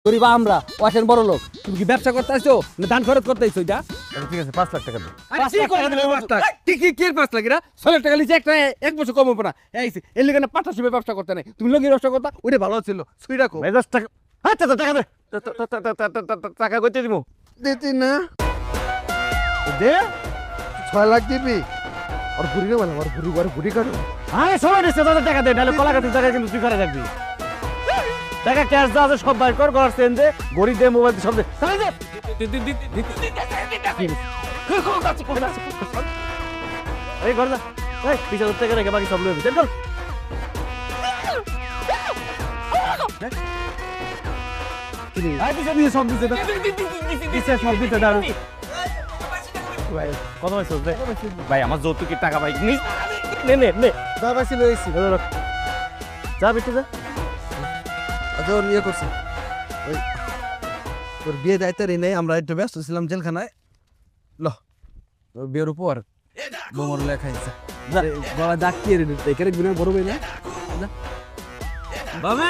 গরিব আমরা ওয়াশেন বড় লোক তুমি কি ব্যবসা করতে আসছো না ধান খরচ করতে আসছো এটা ঠিক আছে 5 লাখ টাকা দাও। 5 লাখ না 6 লাখ টাকা লিখে একটা এক বছর কম হবে না এইছি এর লিগে না পার্টনারশিপে ব্যবসা করতে নাই তুমি লগি ব্যবসা করতা ওইটা ভালো ছিল সুই রাখো ভাই 10 টাকা আচ্ছা টাকা দে টাকা কইতে দিমু দিতি না দে 6 লাখ দিবি আর ঘুরি রে বলে আর ঘুরি কাটো আরে সময় দিছে তোদের টাকা দে নালে কলা কাটির টাকা কিন্তু তুই করে রাখবি টাকা ক্যাশ দাও সব বাইর কর ঘর সেন দে গড়ি দে মোবাইল সব দে তাই দে এই ঘর যা এই পিছা ধরতে গেলে বাকি সব লইবি চল আই পিছে দিয়ে সব দিছে দিছে সব দিতে দাও ভাই কত হইছে রে ভাই আমার যৌতুকের টাকা ভাই নে নে নে বাবা ছিল এইছি যা বিটে যা আচ্ছা ওর ইয়ে করছি ওই তোর বিয়ে দায়িত্ব নেই আমরা একটু ব্যস্ত ছিলাম জেলখানায় ল তোর বিয়ের উপর বোমর লেখাইছে গলা ডাকিয়ে রে এখানে বড় ভাই না বাবে